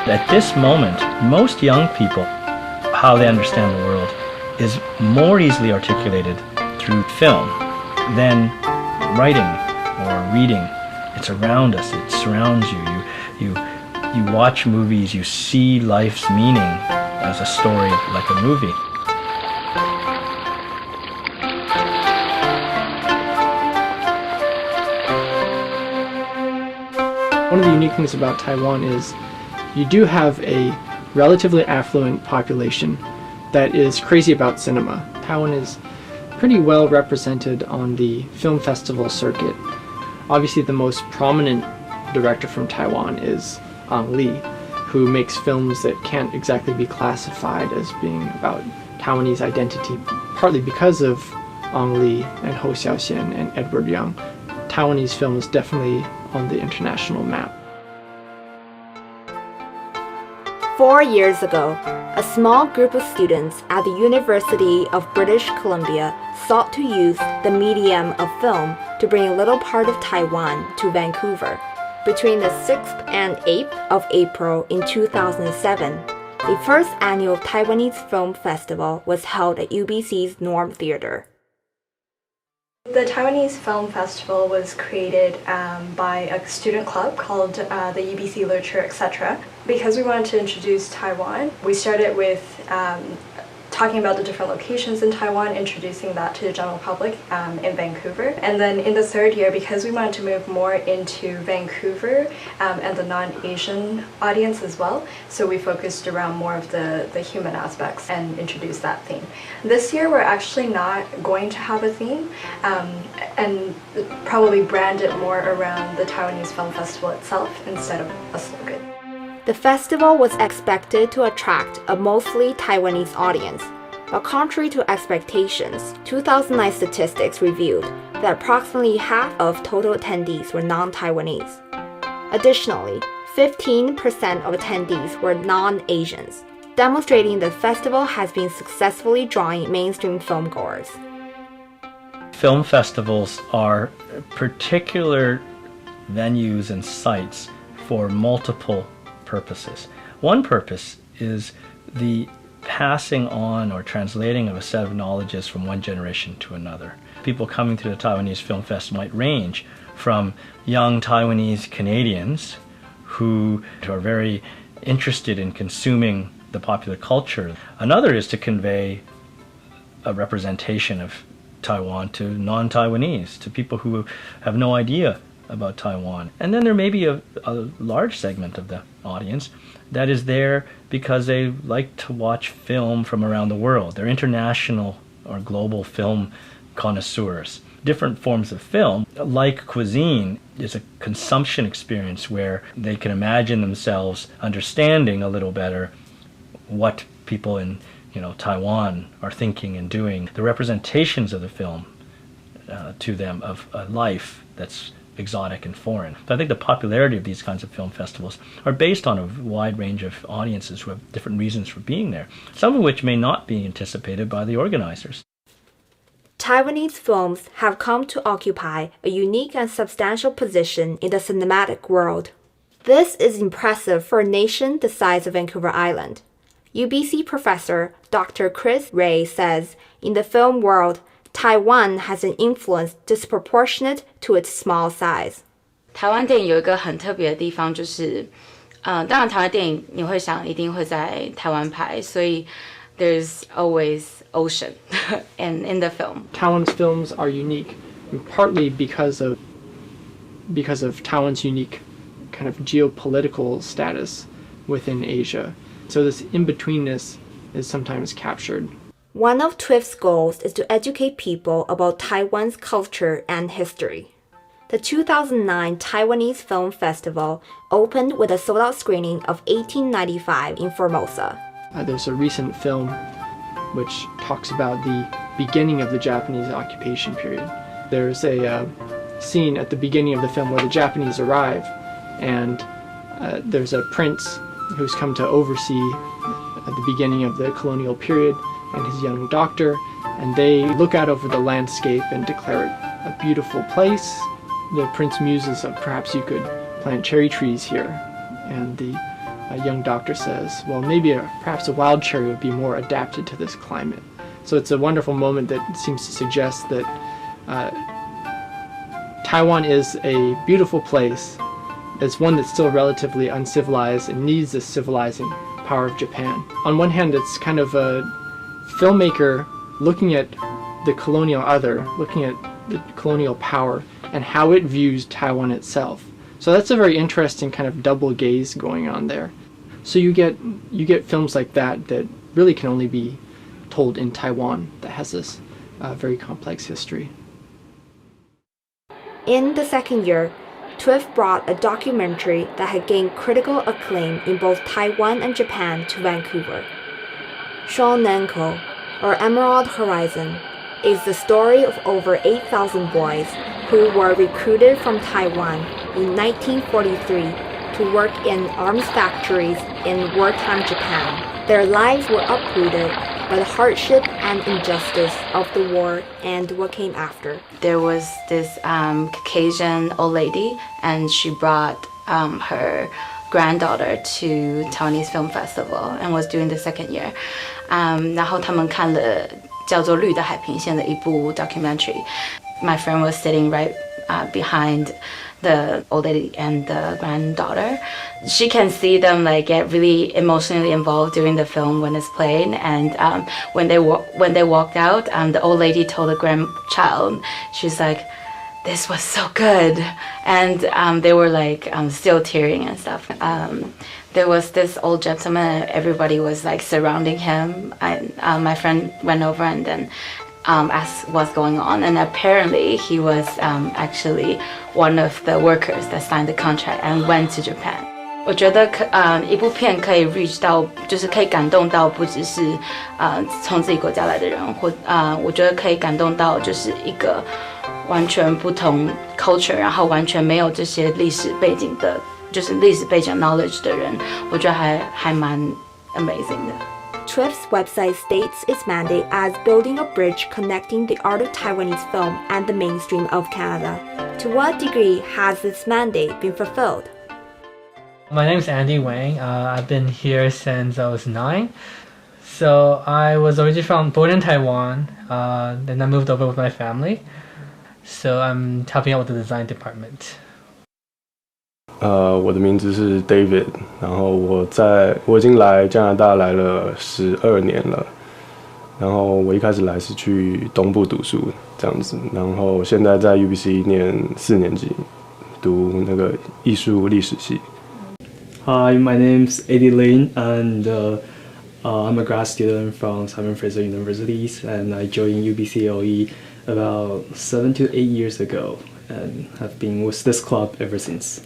At this moment, most young people, how they understand the world is more easily articulated through film than writing or reading. It's around us, it surrounds you. You watch movies, you see life's meaning as a story like a movie. One of the unique things about Taiwan is you do have a relatively affluent population that is crazy about cinema. Taiwan is pretty well represented on the film festival circuit. Obviously the most prominent director from Taiwan is Ang Lee, who makes films that can't exactly be classified as being about Taiwanese identity. Partly because of Ang Lee and Hou Hsiao-hsien and Edward Young, Taiwanese film is definitely on the international map. 4 years ago, a small group of students at the University of British Columbia sought to use the medium of film to bring a little part of Taiwan to Vancouver. Between the 6th and 8th of April in 2007, the first annual Taiwanese Film Festival was held at UBC's Norm Theatre. The Taiwanese Film Festival was created by a student club called the UBC Literature, etc. Because we wanted to introduce Taiwan, we started with talking about the different locations in Taiwan, introducing that to the general public in Vancouver. And then in the third year, because we wanted to move more into Vancouver and the non-Asian audience as well, so we focused around more of the human aspects and introduced that theme. This year we're actually not going to have a theme and probably brand it more around the Taiwanese Film Festival itself instead of a slogan. The festival was expected to attract a mostly Taiwanese audience, but contrary to expectations, 2009 statistics revealed that approximately half of total attendees were non-Taiwanese. Additionally, 15% of attendees were non-Asians, demonstrating the festival has been successfully drawing mainstream filmgoers. Film festivals are particular venues and sites for multiple purposes. One purpose is the passing on or translating of a set of knowledges from one generation to another. People coming to the Taiwanese Film Fest might range from young Taiwanese Canadians who are very interested in consuming the popular culture. Another is to convey a representation of Taiwan to non-Taiwanese, to people who have no idea about Taiwan. And then there may be a large segment of the audience that is there because they like to watch film from around the world. They're international or global film connoisseurs. Different forms of film, like cuisine, is a consumption experience where they can imagine themselves understanding a little better what people in Taiwan are thinking and doing. The representations of the film to them of a life that's exotic and foreign. So I think the popularity of these kinds of film festivals are based on a wide range of audiences who have different reasons for being there, some of which may not be anticipated by the organizers. Taiwanese films have come to occupy a unique and substantial position in the cinematic world. This is impressive for a nation the size of Vancouver Island. UBC professor Dr. Chris Ray says, in the film world, Taiwan has an influence disproportionate to its small size. 台湾电影有一个很特别的地方，就是当然台湾电影你会想一定会在台湾拍，所以 there's always ocean and in the film. Taiwan's films are unique, partly because of Taiwan's unique kind of geopolitical status within Asia. So this in-betweenness is sometimes captured. One of TWIF's goals is to educate people about Taiwan's culture and history. The 2009 Taiwanese Film Festival opened with a sold-out screening of 1895 in Formosa. There's a recent film which talks about the beginning of the Japanese occupation period. There's a scene at the beginning of the film where the Japanese arrive, and there's a prince who's come to oversee at the beginning of the colonial period, and his young doctor, and they look out over the landscape and declare it a beautiful place. The prince muses of perhaps you could plant cherry trees here, and the a young doctor says, well, maybe perhaps a wild cherry would be more adapted to this climate. So it's a wonderful moment that seems to suggest that Taiwan is a beautiful place. It's one that's still relatively uncivilized and needs the civilizing power of Japan. On one hand, it's kind of a filmmaker looking at the colonial other, looking at the colonial power and how it views Taiwan itself. So that's a very interesting kind of double gaze going on there. So you get films like that that really can only be told in Taiwan, that has this very complex history. In the second year, TWIFT brought a documentary that had gained critical acclaim in both Taiwan and Japan to Vancouver. Shōnenko, or Emerald Horizon, is the story of over 8,000 boys who were recruited from Taiwan in 1943 to work in arms factories in wartime Japan. Their lives were uprooted by the hardship and injustice of the war and what came after. There was this Caucasian old lady, and she brought her granddaughter to Taiwanese Film Festival and was doing the second year. 然后他们看了叫做《绿的海平线》的一部 documentary. My friend was sitting right behind the old lady and the granddaughter. She can see them like get really emotionally involved during the film when it's playing, and when they walked out, the old lady told the grandchild, she's like, "This was so good," and they were like still tearing and stuff. There was this old gentleman, everybody was like surrounding him, and my friend went over and then asked what's going on, and apparently he was actually one of the workers that signed the contract and went to Japan. 我觉得一部片可以 reach 到，就是可以感动到不只是从自己国家来的人，或我觉得可以感动到就是一个完全不同 culture， 然后完全没有这些历史背景的，就是历史背景 knowledge 的人，我觉得还蛮 amazing 的。TWIFT's website states its mandate as building a bridge connecting the art of Taiwanese film and the mainstream of Canada. To what degree has this mandate been fulfilled? My name is Andy Wang. I've been here since I was 9. So I was originally born in Taiwan, then I moved over with my family. So I'm helping out with the design department. 我的名字是 David， 然后我已经来加拿大来了12年了，然后我一开始来是去东部读书这样子，然后现在在 UBC 念4年级，读那个艺术历史系。Hi, my name's Eddie Lin, and I'm a grad student from Simon Fraser Universities, and I joined UBCOE about 7 to 8 years ago, and have been with this club ever since.